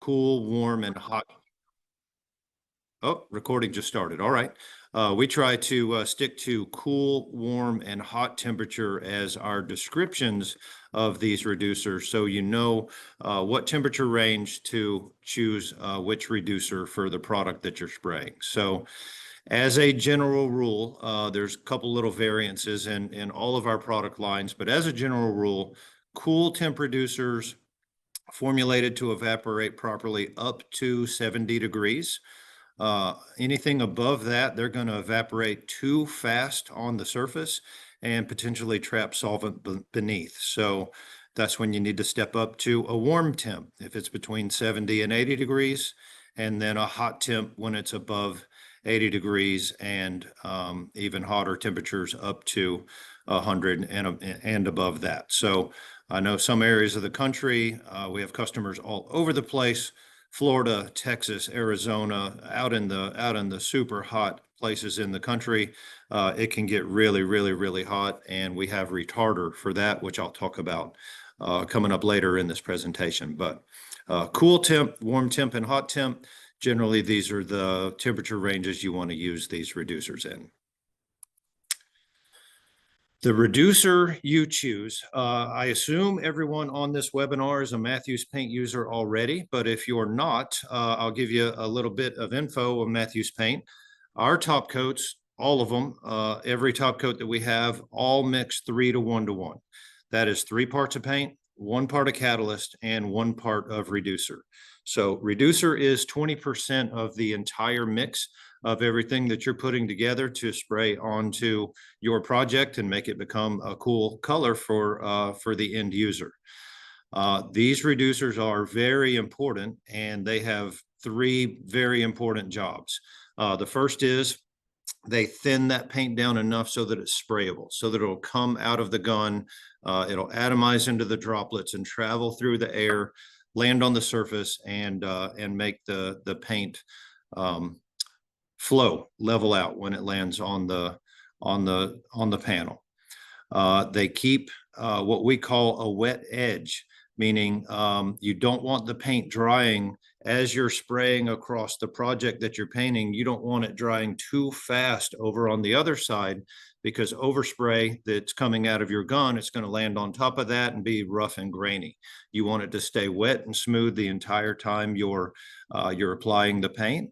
cool, warm, and hot. Oh, recording just started. All right. We try to stick to cool, warm, and hot temperature as our descriptions of these reducers, so you know what temperature range to choose which reducer for the product that you're spraying. So as a general rule, there's a couple little variances in all of our product lines, but as a general rule, cool temp reducers formulated to evaporate properly up to 70 degrees. Anything above that, they're going to evaporate too fast on the surface and potentially trap solvent beneath. So that's when you need to step up to a warm temp if it's between 70 and 80 degrees, and then a hot temp when it's above 80 degrees, and even hotter temperatures up to 100 and above that. So I know some areas of the country, we have customers all over the place. Florida, Texas, Arizona, out in the super hot places in the country, it can get really, really, really hot, and we have retarder for that, which I'll talk about coming up later in this presentation. But cool temp, warm temp, and hot temp, generally these are the temperature ranges you want to use these reducers in. The reducer you choose, I assume everyone on this webinar is a Matthews Paint user already, but if you're not, I'll give you a little bit of info of Matthews Paint. Our top coats, all of them, every top coat that we have, all mix 3 to 1 to 1. That is 3 parts of paint, 1 part of catalyst, and 1 part of reducer. So reducer is 20% of the entire mix of everything that you're putting together to spray onto your project and make it become a cool color for the end user. These reducers are very important, and they have 3 very important jobs. The first is they thin that paint down enough so that it's sprayable, so that it'll come out of the gun, it'll atomize into the droplets and travel through the air, land on the surface, and make the paint flow, level out when it lands on the panel. They keep what we call a wet edge, meaning you don't want the paint drying as you're spraying across the project that you're painting. You don't want it drying too fast over on the other side, because overspray that's coming out of your gun, it's going to land on top of that and be rough and grainy. You want it to stay wet and smooth the entire time you're applying the paint.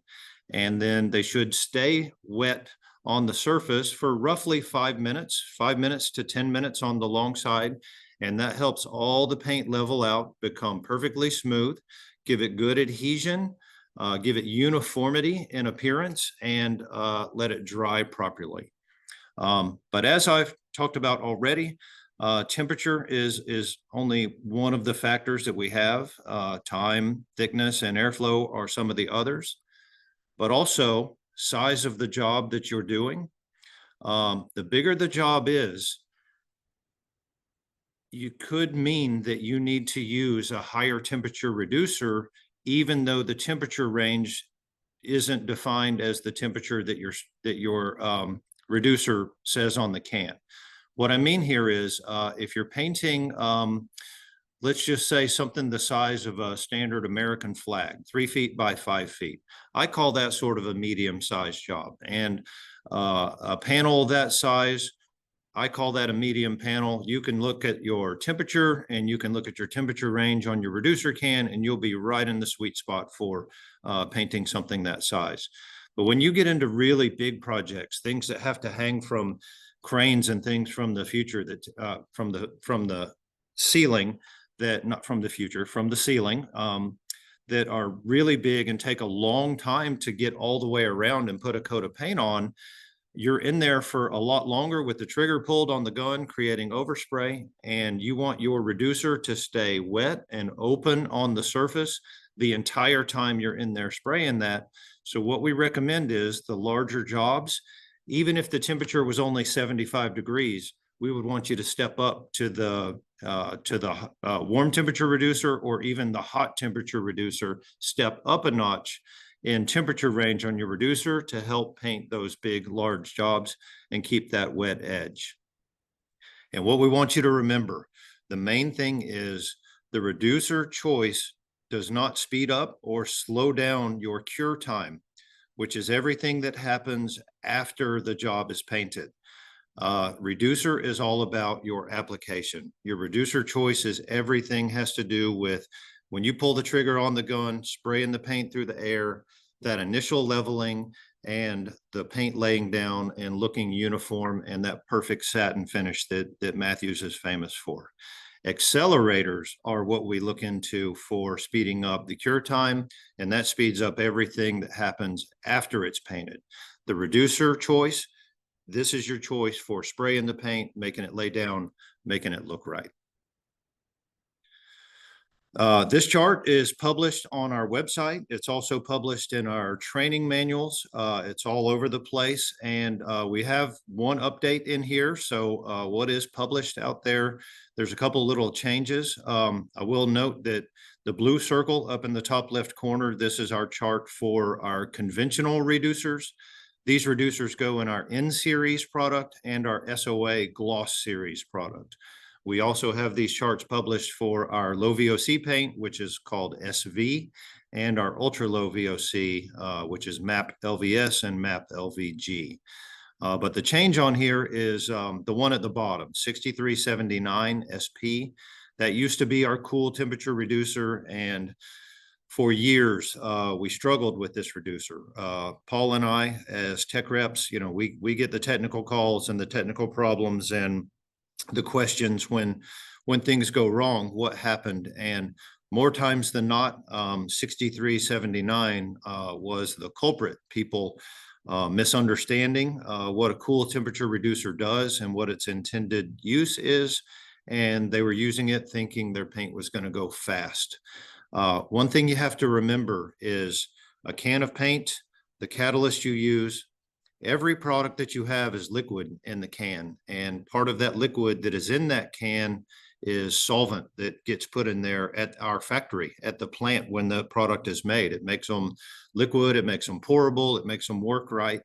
And then they should stay wet on the surface for roughly 5 minutes to 10 minutes on the long side. And that helps all the paint level out, become perfectly smooth, give it good adhesion, give it uniformity in appearance, and let it dry properly. But as I've talked about already, temperature is only one of the factors that we have. Time, thickness, and airflow are some of the others, but also size of the job that you're doing. The bigger the job is, you could mean that you need to use a higher temperature reducer, even though the temperature range isn't defined as the temperature that your reducer says on the can. What I mean here is, if you're painting, let's just say something the size of a standard American flag, 3 feet by 5 feet. I call that sort of a medium-sized job. And a panel that size, I call that a medium panel. You can look at your temperature, and you can look at your temperature range on your reducer can, and you'll be right in the sweet spot for painting something that size. But when you get into really big projects, things that have to hang from cranes and things from the future, that from the ceiling, that not from the future, from the ceiling, that are really big and take a long time to get all the way around and put a coat of paint on, you're in there for a lot longer with the trigger pulled on the gun, creating overspray, and you want your reducer to stay wet and open on the surface the entire time you're in there spraying that. So what we recommend is the larger jobs, even if the temperature was only 75 degrees, we would want you to step up to the warm temperature reducer, or even the hot temperature reducer, step up a notch in temperature range on your reducer to help paint those big, large jobs and keep that wet edge. And what we want you to remember, the main thing is the reducer choice does not speed up or slow down your cure time, which is everything that happens after the job is painted. Reducer is all about your application. Your reducer choice is everything has to do with when you pull the trigger on the gun, spraying the paint through the air, that initial leveling and the paint laying down and looking uniform and that perfect satin finish that Matthews is famous for. Accelerators are what we look into for speeding up the cure time, and that speeds up everything that happens after it's painted. The reducer choice, this is your choice for spraying the paint, making it lay down, making it look right. This chart is published on our website. It's also published in our training manuals. It's all over the place. And we have one update in here. So what is published out there, there's a couple little changes. I will note that the blue circle up in the top left corner, this is our chart for our conventional reducers. These reducers go in our N-Series product and our SOA Gloss Series product. We also have these charts published for our low VOC paint, which is called SV, and our ultra low VOC, which is MAP LVS and MAP LVG. But the change on here is the one at the bottom, 6379 SP. That used to be our cool temperature reducer, and for years, we struggled with this reducer. Paul and I, as tech reps, we get the technical calls and the technical problems and the questions when things go wrong, what happened? And more times than not, 6379 was the culprit. People misunderstanding what a cool temperature reducer does and what its intended use is. And they were using it thinking their paint was going to go fast. One thing you have to remember is a can of paint, the catalyst you use, every product that you have is liquid in the can, and part of that liquid that is in that can is solvent that gets put in there at our factory, at the plant when the product is made. It makes them liquid, it makes them pourable, it makes them work right.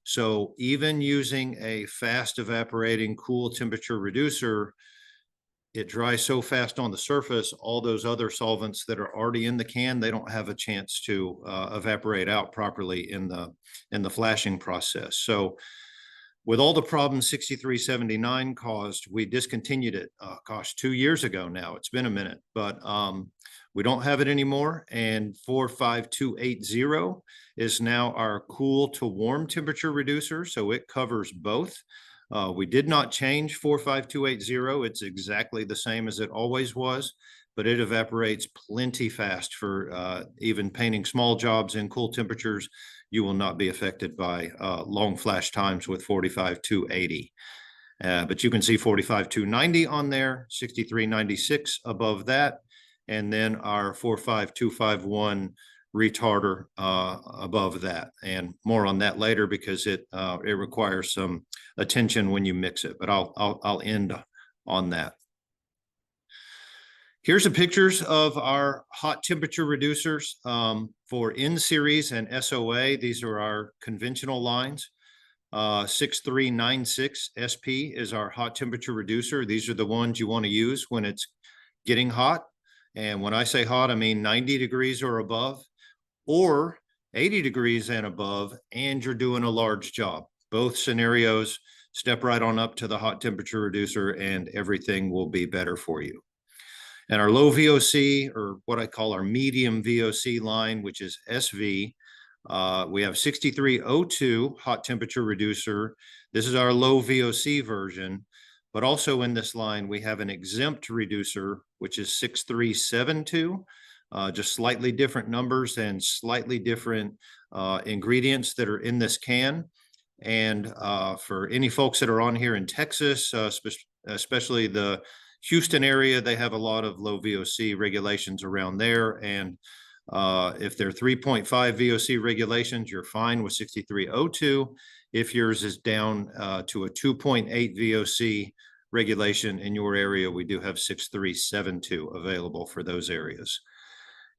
So even using a fast evaporating cool temperature reducer, it dries so fast on the surface, all those other solvents that are already in the can, they don't have a chance to evaporate out properly in the flashing process. So with all the problems 6379 caused, we discontinued it, 2 years ago now. It's been a minute, but we don't have it anymore. And 45280 is now our cool to warm temperature reducer. So it covers both. We did not change 45280. It's exactly the same as it always was, but it evaporates plenty fast for even painting small jobs in cool temperatures. You will not be affected by long flash times with 45280. But you can see 45290 on there, 6396 above that, and then our 45251 retarder above that, and more on that later because it requires some attention when you mix it, but I'll end on that. Here's the pictures of our hot temperature reducers for N-Series and SOA. These are our conventional lines. 6396 SP is our hot temperature reducer. These are the ones you want to use when it's getting hot. And when I say hot, I mean 90 degrees or above, or 80 degrees and above, and you're doing a large job. Both scenarios, step right on up to the hot temperature reducer and everything will be better for you. And our low VOC, or what I call our medium VOC line, which is SV, we have 6302 hot temperature reducer. This is our low VOC version, but also in this line, we have an exempt reducer, which is 6372. Just slightly different numbers and slightly different ingredients that are in this can. And for any folks that are on here in Texas, especially the Houston area, they have a lot of low VOC regulations around there. And if they're 3.5 VOC regulations, you're fine with 6302. If yours is down to a 2.8 VOC regulation in your area, we do have 6372 available for those areas.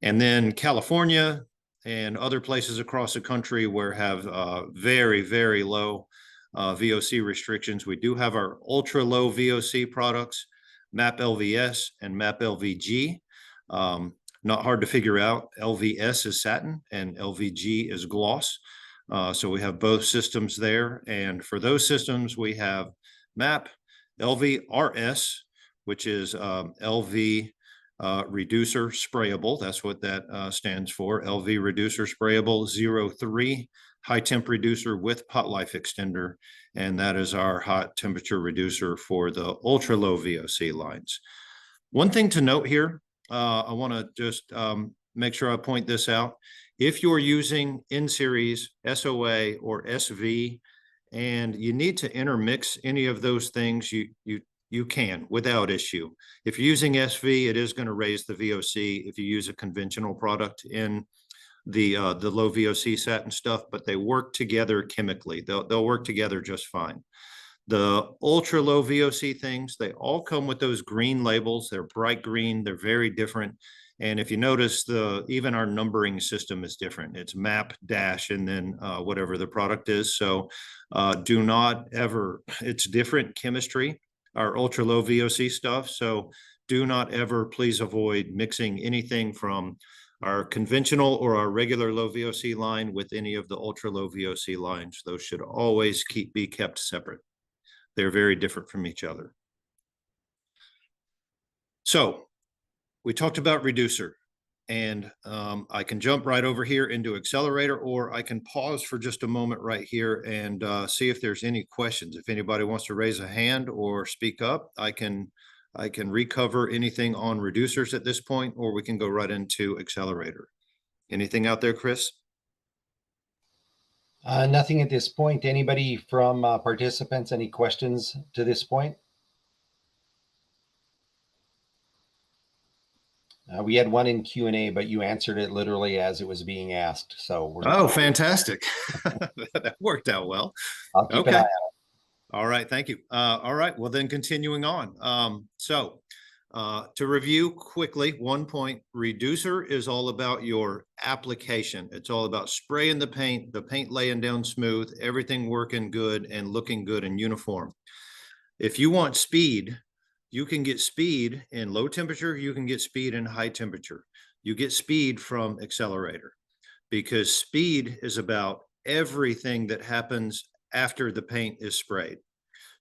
And then California and other places across the country where have very, very low VOC restrictions, we do have our ultra low VOC products, MAP LVS and MAP LVG. Not hard to figure out. LVS is satin and LVG is gloss. So we have both systems there. And for those systems, we have MAP, LVRS, which is LV reducer sprayable. That's what that stands for. LV reducer sprayable 03 high temp reducer with pot life extender. And that is our hot temperature reducer for the ultra low VOC lines. One thing to note here, I want to just make sure I point this out. If you're using in-series, SOA, or SV, and you need to intermix any of those things, you can without issue. If you're using SV, it is going to raise the VOC if you use a conventional product in the low VOC satin stuff, but they work together chemically. They'll work together just fine. The ultra low VOC things, they all come with those green labels. They're bright green. They're very different. And if you notice, even our numbering system is different. It's MAP dash and then whatever the product is. So do not ever, it's different chemistry, our ultra low VOC stuff. So do not ever, please avoid mixing anything from our conventional or our regular low VOC line with any of the ultra low VOC lines. Those should always be kept separate. They're very different from each other. So we talked about reducer, and I can jump right over here into accelerator, or I can pause for just a moment right here and see if there's any questions. If anybody wants to raise a hand or speak up, I can recover anything on reducers at this point, or we can go right into accelerator. Anything out there, Chris? Nothing at this point. Anybody from participants, any questions to this point? We had one in Q&A, but you answered it literally as it was being asked. So we're fantastic. That worked out well. I'll keep an eye on it. All right, thank you. All right, well then continuing on. To review quickly, 1 point, reducer is all about your application. It's all about spraying the paint laying down smooth, everything working good and looking good and uniform. If you want speed, you can get speed in low temperature, you can get speed in high temperature. You get speed from accelerator because speed is about everything that happens after the paint is sprayed.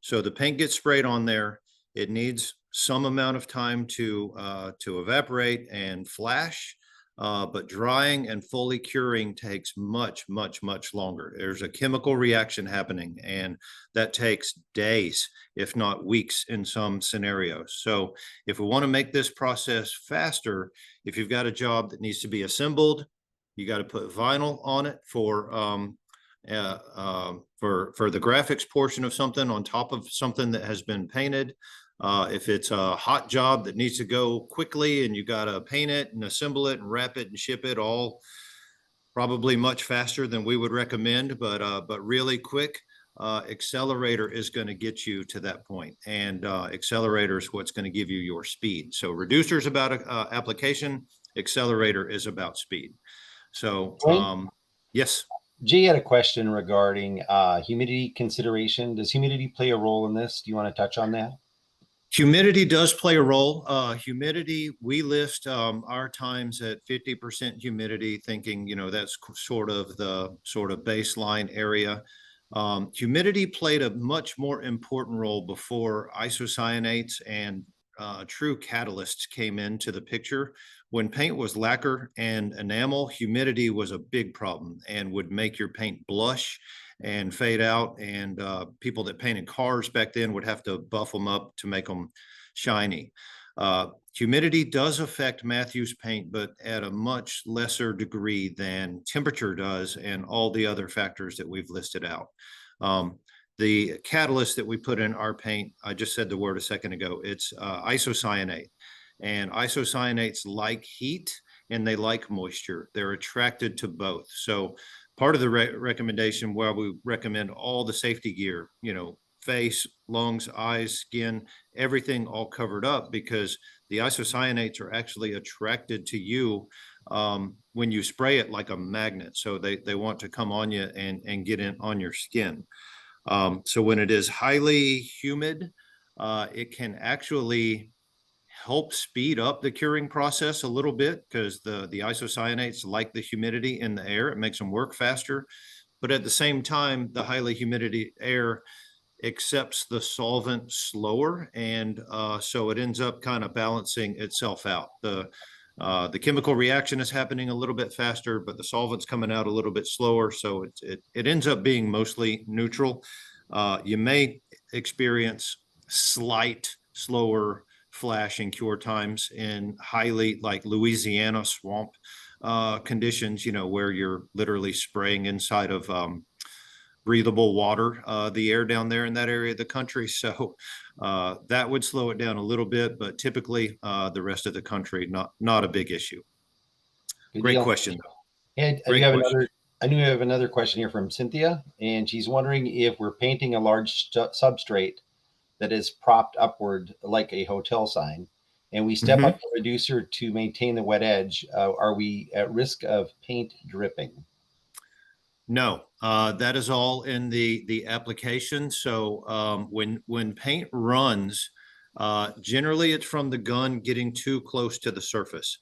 So the paint gets sprayed on there. It needs some amount of time to evaporate and flash, but drying and fully curing takes much, much, much longer. There's a chemical reaction happening, and that takes days, if not weeks in some scenarios. So if we want to make this process faster, if you've got a job that needs to be assembled, you got to put vinyl on it for the graphics portion of something on top of something that has been painted. If it's a hot job that needs to go quickly and you got to paint it and assemble it and wrap it and ship it, all probably much faster than we would recommend, but really quick, accelerator is going to get you to that point. And accelerator is what's going to give you your speed. So reducer is about application, accelerator is about speed. So yes. Jay had a question regarding humidity consideration. Does humidity play a role in this? Do you want to touch on that? Humidity does play a role. Humidity, we list our times at 50% humidity, thinking, that's sort of the baseline area. Humidity played a much more important role before isocyanates and true catalysts came into the picture. When paint was lacquer and enamel, humidity was a big problem and would make your paint blush and fade out. And people that painted cars back then would have to buff them up to make them shiny. Humidity does affect Matthews paint, but at a much lesser degree than temperature does and all the other factors that we've listed out. The catalyst that we put in our paint, I just said the word a second ago, it's isocyanate. And isocyanates like heat and they like moisture. They're attracted to both. So part of the recommendation, where we recommend all the safety gear, face, lungs, eyes, skin, everything all covered up, because the isocyanates are actually attracted to you when you spray it like a magnet. So they want to come on you and get in on your skin. So when it is highly humid, it can actually help speed up the curing process a little bit because the isocyanates like the humidity in the air. It makes them work faster. But at the same time, the highly humidity air accepts the solvent slower, and so it ends up kind of balancing itself out. The chemical reaction is happening a little bit faster, but the solvent's coming out a little bit slower, so it ends up being mostly neutral. You may experience slight slower flash and cure times in highly like Louisiana swamp conditions, where you're literally spraying inside of breathable water, the air down there in that area of the country. So that would slow it down a little bit, but typically the rest of the country, not a big issue. Good Great deal. question, though. And Great question. I do have another question here from Cynthia, and she's wondering if we're painting a large substrate that is propped upward like a hotel sign, and we step up Mm-hmm. the reducer to maintain the wet edge, are we at risk of paint dripping? No, that is all in the application. So when paint runs, generally it's from the gun getting too close to the surface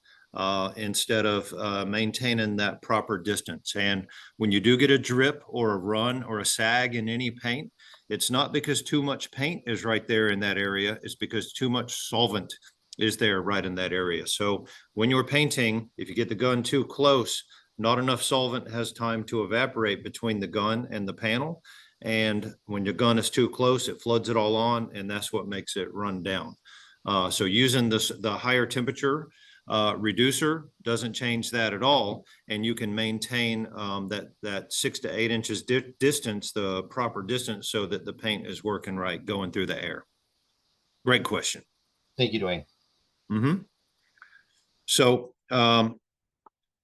instead of maintaining that proper distance. And when you do get a drip or a run or a sag in any paint, it's not because too much paint is right there in that area. It's because too much solvent is there right in that area. So when you're painting, if you get the gun too close, not enough solvent has time to evaporate between the gun and the panel. And when your gun is too close, it floods it all on, and that's what makes it run down. So using the higher temperature reducer doesn't change that at all, and you can maintain that 6 to 8 inches distance, the proper distance, so that the paint is working right going through the air. Great question. Thank you, Dwayne. Mm-hmm. So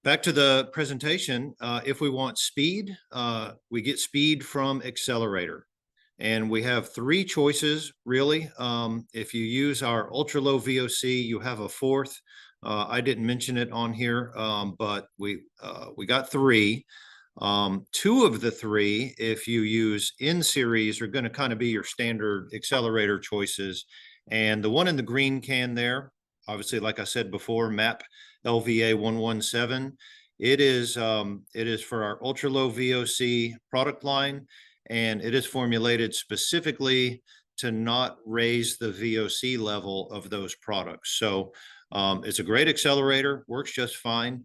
back to the presentation, if we want speed, we get speed from accelerator. And we have three choices, really. If you use our ultra low VOC, you have a fourth. I didn't mention it on here, but we got three. Two of the three, if you use in series, are going to kind of be your standard accelerator choices. And the one in the green can there, obviously, like I said before, MAP LVA 117. It is for our ultra low VOC product line, and it is formulated specifically to not raise the VOC level of those products. So it's a great accelerator, works just fine.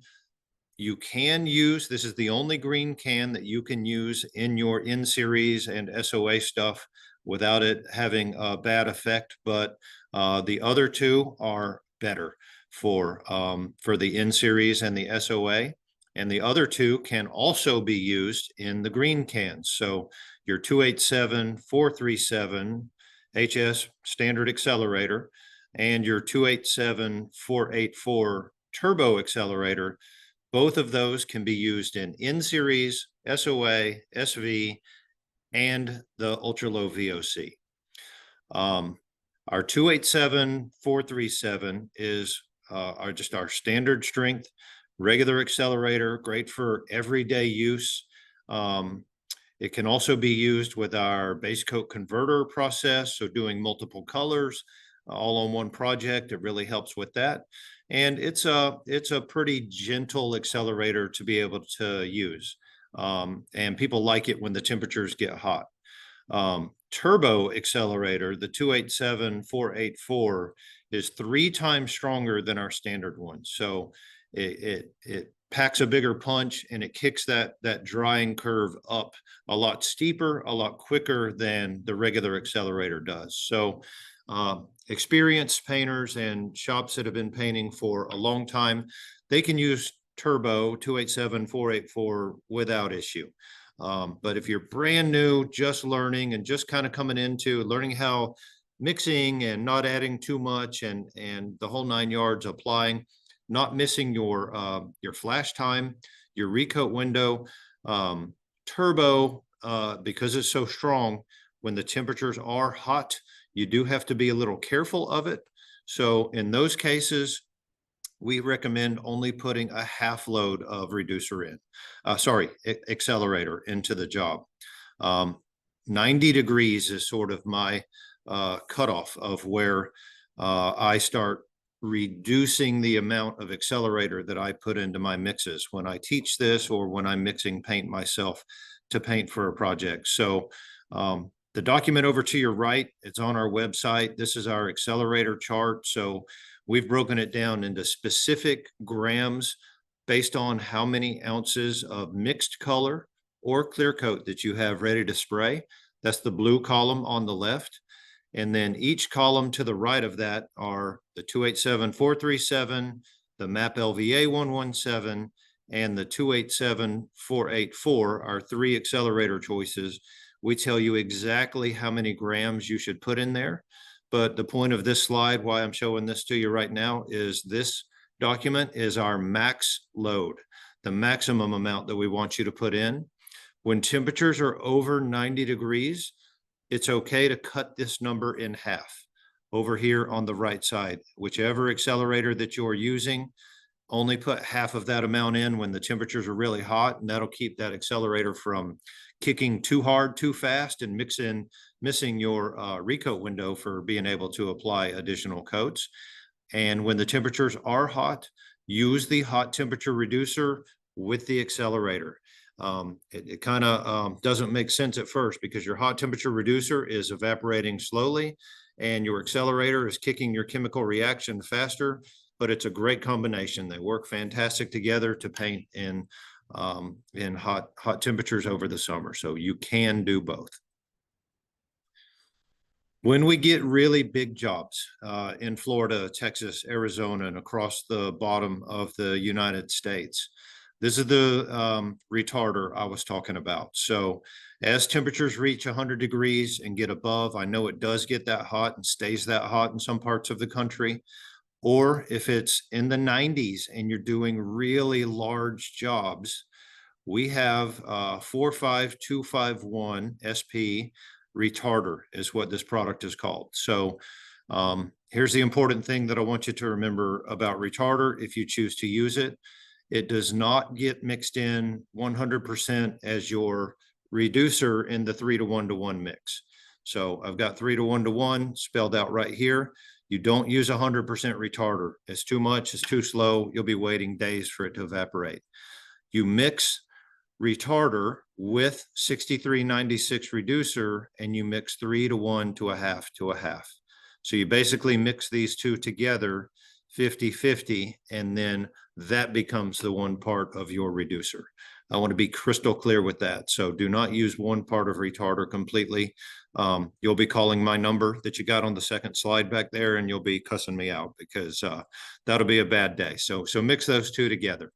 You can use, this is the only green can that you can use in your in-series and SOA stuff without it having a bad effect, but the other two are better for the in-series and the SOA. And the other two can also be used in the green cans. So your 287, 437 HS standard accelerator and your 287, 484 turbo accelerator, both of those can be used in series, SOA, SV, and the ultra low VOC. Our 287 437 is just our standard strength regular accelerator, great for everyday use. It can also be used with our base coat converter process, so doing multiple colors all on one project. It really helps with that. And it's a pretty gentle accelerator to be able to use. And people like it when the temperatures get hot. Turbo accelerator, the 287 484, is 3 times stronger than our standard one. So it packs a bigger punch, and it kicks that drying curve up a lot steeper, a lot quicker than the regular accelerator does. So experienced painters and shops that have been painting for a long time, they can use turbo 287 484 without issue. But if you're brand new, just learning and just kind of coming into learning how mixing and not adding too much and the whole 9 yards, applying, not missing your flash time, your recoat window, turbo, because it's so strong, when the temperatures are hot, you do have to be a little careful of it. So in those cases, we recommend only putting a half load of reducer in, accelerator into the job. 90 degrees is sort of my cutoff of where I start reducing the amount of accelerator that I put into my mixes when I teach this or when I'm mixing paint myself to paint for a project. So the document over to your right, it's on our website. This is our accelerator chart. So we've broken it down into specific grams based on how many ounces of mixed color or clear coat that you have ready to spray. That's the blue column on the left. And then each column to the right of that are the 287-437, the MAP LVA 117, and the 287-484 are 3 accelerator choices. We tell you exactly how many grams you should put in there. But the point of this slide, why I'm showing this to you right now, is this document is our max load, the maximum amount that we want you to put in. When temperatures are over 90 degrees, it's okay to cut this number in half over here on the right side. Whichever accelerator that you're using, only put half of that amount in when the temperatures are really hot, and that'll keep that accelerator from kicking too hard, too fast, and missing your recoat window for being able to apply additional coats. And when the temperatures are hot, use the hot temperature reducer with the accelerator. It kind of doesn't make sense at first because your hot temperature reducer is evaporating slowly and your accelerator is kicking your chemical reaction faster, but it's a great combination. They work fantastic together to paint in hot temperatures over the summer. So you can do both. When we get really big jobs in Florida, Texas, Arizona, and across the bottom of the United States, this is the retarder I was talking about. So as temperatures reach 100 degrees and get above, I know it does get that hot and stays that hot in some parts of the country. Or if it's in the 90s and you're doing really large jobs, we have 45251 SP retarder is what this product is called. So here's the important thing that I want you to remember about retarder if you choose to use it. It does not get mixed in 100% as your reducer in the 3-to-1-to-1 mix. So I've got 3-to-1-to-1 spelled out right here. You don't use 100% retarder. It's too much, it's too slow. You'll be waiting days for it to evaporate. You mix retarder with 6396 reducer and you mix 3-to-1 to a half to a half. So you basically mix these two together 50-50, and then that becomes the one part of your reducer. I want to be crystal clear with that. So do not use one part of retarder completely. You'll be calling my number that you got on the second slide back there, and you'll be cussing me out because that'll be a bad day. So mix those two together.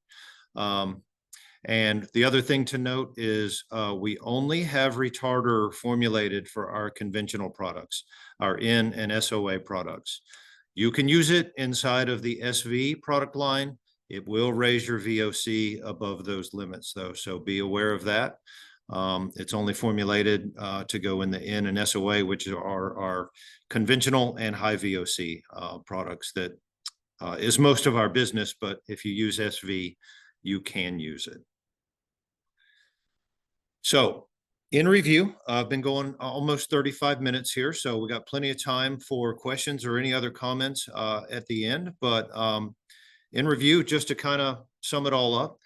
And the other thing to note is we only have retarder formulated for our conventional products, our N and SOA products. You can use it inside of the SV product line. It will raise your VOC above those limits though, so be aware of that. It's only formulated to go in the N and SOA, which are our conventional and high VOC products. That is most of our business, but if you use SV, you can use it. So in review, I've been going almost 35 minutes here, so we got plenty of time for questions or any other comments at the end. But in review, just to kind of sum it all up,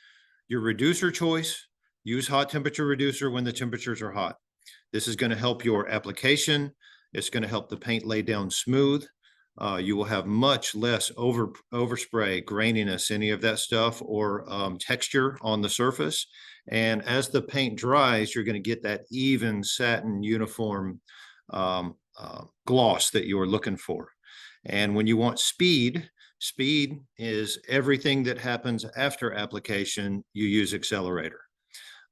your reducer choice, use hot temperature reducer when the temperatures are hot. This is going to help your application. It's going to help the paint lay down smooth. You will have much less overspray, graininess, any of that stuff, or texture on the surface. And as the paint dries, you're going to get that even satin uniform gloss that you're looking for. And when you want speed, speed is everything that happens after application. You use accelerator.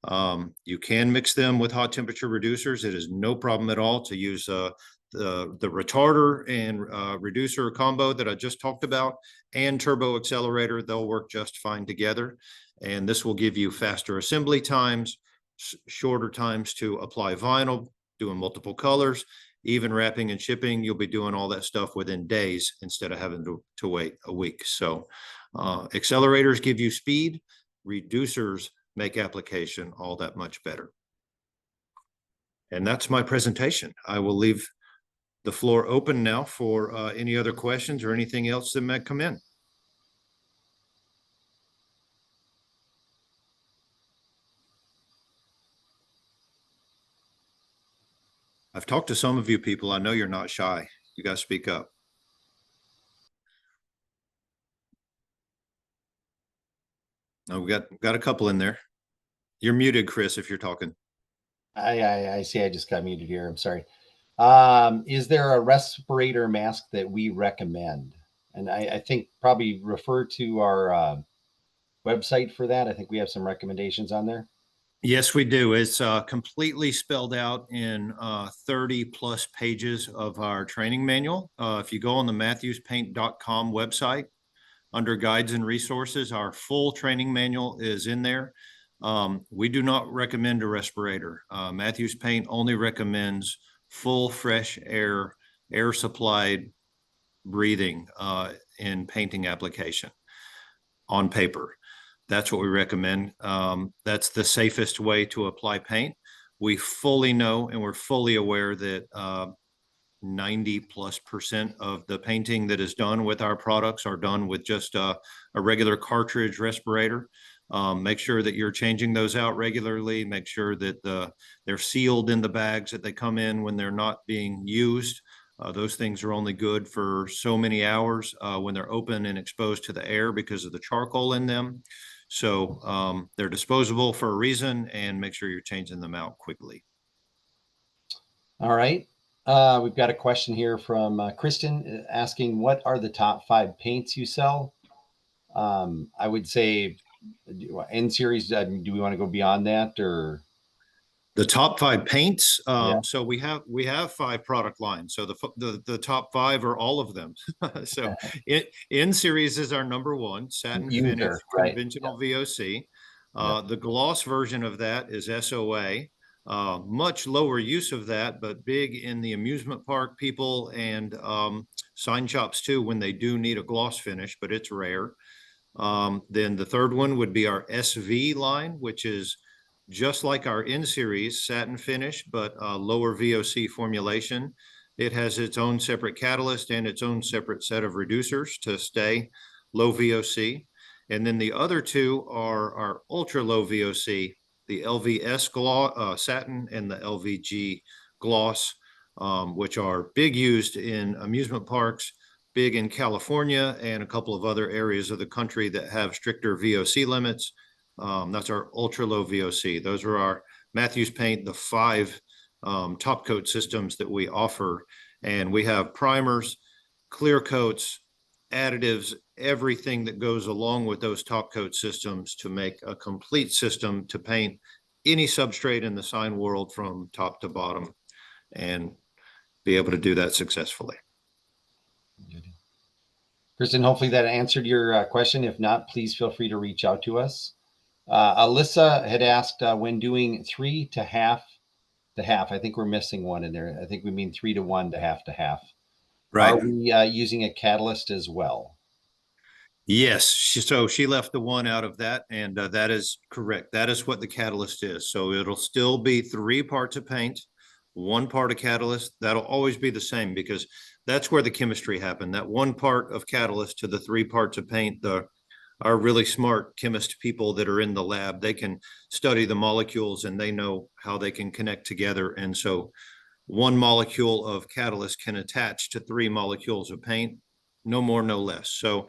You can mix them with hot temperature reducers. It is no problem at all to use the retarder and reducer combo that I just talked about and turbo accelerator. They'll work just fine together. And this will give you faster assembly times, shorter times to apply vinyl, doing multiple colors, even wrapping and shipping. You'll be doing all that stuff within days instead of having to wait a week. So accelerators give you speed, reducers make application all that much better. And that's my presentation. I will leave the floor open now for any other questions or anything else that might come in. I've talked to some of you people. I know you're not shy. You got to speak up. Oh, we got a couple in there. You're muted, Chris, if you're talking. I see. I just got muted here. I'm sorry. Is there a respirator mask that we recommend? And I think probably refer to our website for that. I think we have some recommendations on there. Yes, we do. It's completely spelled out in 30 plus pages of our training manual. If you go on the matthewspaint.com website, under guides and resources, our full training manual is in there. We do not recommend a respirator. Matthews Paint only recommends full fresh air, air supplied breathing in painting application on paper. That's what we recommend. That's the safest way to apply paint. We fully know and we're fully aware that 90+% of the painting that is done with our products are done with just a regular cartridge respirator. Make sure that you're changing those out regularly. Make sure that they're sealed in the bags that they come in when they're not being used. Those things are only good for so many hours when they're open and exposed to the air because of the charcoal in them. So they're disposable for a reason, and make sure you're changing them out quickly. All right. We've got a question here from Kristen asking, what are the top 5 paints you sell? I would say N series. Do we want to go beyond that, or the top 5 paints? Yeah. So we have 5 product lines. So the top 5 are all of them. So N series is our number 1, satin finish, right? conventional VOC. The gloss version of that is SOA. Much lower use of that, but big in the amusement park people and sign shops too when they do need a gloss finish, but it's rare. Then the third one would be our SV line, which is just like our N series satin finish, but lower VOC formulation. It has its own separate catalyst and its own separate set of reducers to stay low VOC. And then the other 2 are our ultra low VOC, the LVS gloss, satin, and the LVG gloss, which are big used in amusement parks, big in California, and a couple of other areas of the country that have stricter VOC limits. That's our ultra low VOC. Those are our Matthews Paint, the 5 top coat systems that we offer. And we have primers, clear coats, additives, everything that goes along with those top coat systems to make a complete system to paint any substrate in the sign world from top to bottom and be able to do that successfully. Kristen, hopefully that answered your question. If not, please feel free to reach out to us. Alyssa had asked when doing 3 to half to half. I think we're missing one in there. I think we mean 3 to 1 to half to half. Right. Are we using a catalyst as well? Yes. So she left the 1 out of that, and that is correct. That is what the catalyst is. So it'll still be 3 parts of paint, 1 part of catalyst. That'll always be the same because that's where the chemistry happened. That 1 part of catalyst to the 3 parts of paint, our really smart chemist people that are in the lab, they can study the molecules and they know how they can connect together. And so 1 molecule of catalyst can attach to 3 molecules of paint, no more, no less. So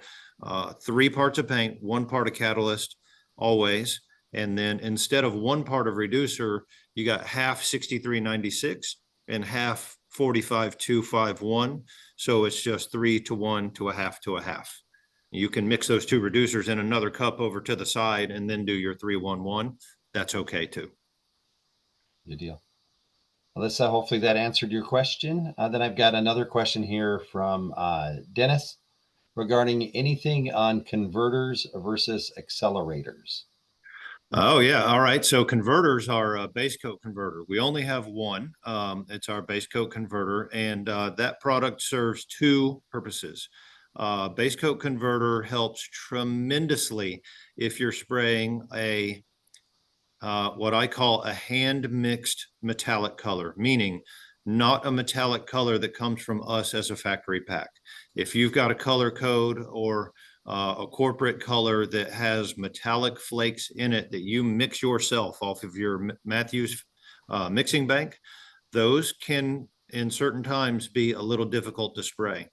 3 parts of paint, 1 part of catalyst always. And then instead of 1 part of reducer, you got half 6396 and half 45251. So it's just 3 to 1 to a half to a half. You can mix those 2 reducers in another cup over to the side and then do your 3-1-1. That's okay too. Good deal. Alyssa, hopefully that answered your question. Then I've got another question here from Dennis regarding anything on converters versus accelerators. Oh yeah. All right. So converters are a base coat converter. We only have 1. It's our base coat converter, and that product serves 2 purposes. Base coat converter helps tremendously if you're spraying a what I call a hand mixed metallic color, meaning not a metallic color that comes from us as a factory pack. If you've got a color code or a corporate color that has metallic flakes in it that you mix yourself off of your Matthews mixing bank, those can in certain times be a little difficult to spray.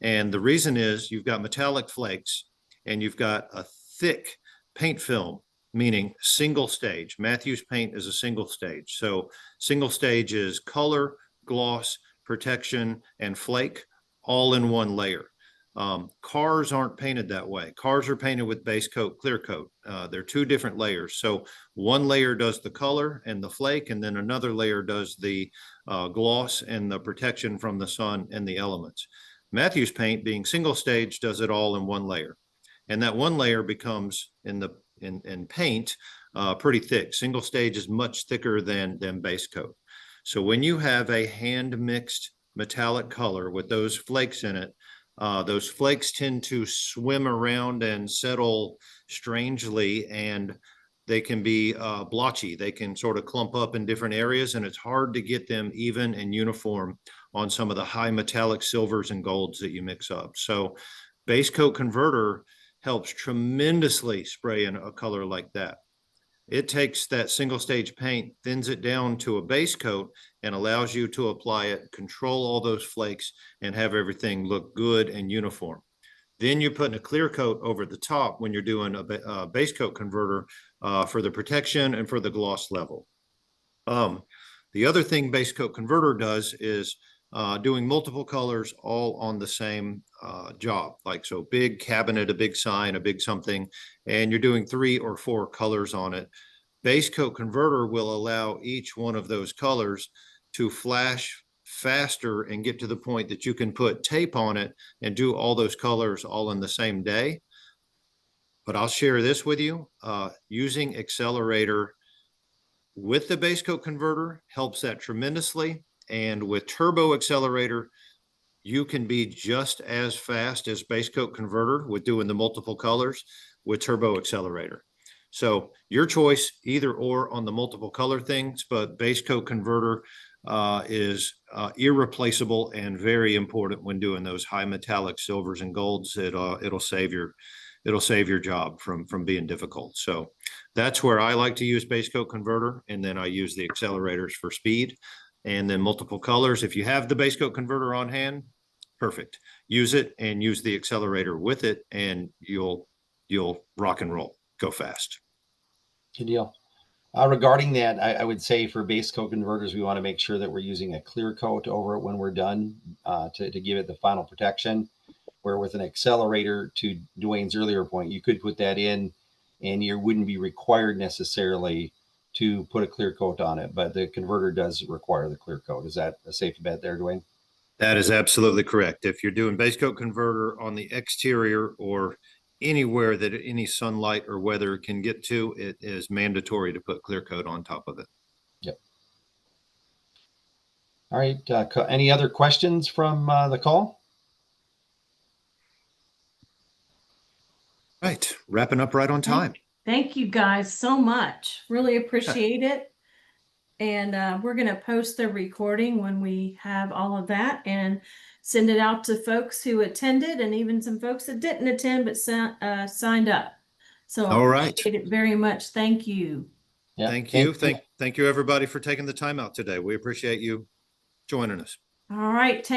And the reason is you've got metallic flakes and you've got a thick paint film, meaning single stage. Matthews paint is a single stage. So single stage is color, gloss, protection, and flake all in one layer. Cars aren't painted that way. Cars are painted with base coat, clear coat. They're two different layers. So one layer does the color and the flake, and then another layer does the gloss and the protection from the sun and the elements. Matthews paint, being single stage, does it all in one layer. And that one layer becomes in paint pretty thick. Single stage is much thicker than base coat. So when you have a hand mixed metallic color with those flakes in it, those flakes tend to swim around and settle strangely, and they can be blotchy. They can sort of clump up in different areas, and it's hard to get them even and uniform on some of the high metallic silvers and golds that you mix up. So base coat converter helps tremendously spray in a color like that. It takes that single stage paint, thins it down to a base coat, and allows you to apply it, control all those flakes, and have everything look good and uniform. Then you're putting a clear coat over the top when you're doing a base coat converter for the protection and for the gloss level. The other thing base coat converter does is doing multiple colors all on the same job. Like, so big cabinet, a big sign, a big something, and you're doing 3 or 4 colors on it. Base coat converter will allow each one of those colors to flash faster and get to the point that you can put tape on it and do all those colors all in the same day. But I'll share this with you. Using accelerator with the base coat converter helps that tremendously. And with turbo accelerator, you can be just as fast as base coat converter with doing the multiple colors with turbo accelerator. So your choice, either or on the multiple color things, but base coat converter is irreplaceable and very important when doing those high metallic silvers and golds. It'll save your job from being difficult. So that's where I like to use base coat converter, and then I use the accelerators for speed. And then multiple colors. If you have the base coat converter on hand, perfect. Use it and use the accelerator with it, and you'll rock and roll. Go fast. Good deal. Regarding that, I would say for base coat converters, we want to make sure that we're using a clear coat over it when we're done to give it the final protection. Where with an accelerator, to Dwayne's earlier point, you could put that in and you wouldn't be required necessarily to put a clear coat on it, but the converter does require the clear coat. Is that a safe bet there, Dwayne? That is absolutely correct. If you're doing base coat converter on the exterior or anywhere that any sunlight or weather can get to, it is mandatory to put clear coat on top of it. Yep. All right. Any other questions from the call? Right. Wrapping up right on time. Thank you guys so much. Really appreciate it. And we're going to post the recording when we have all of that and send it out to folks who attended and even some folks that didn't attend but signed up. So all right. Appreciate it very much. Thank you. Yeah, thank you. Thank you everybody for taking the time out today. We appreciate you joining us. All right.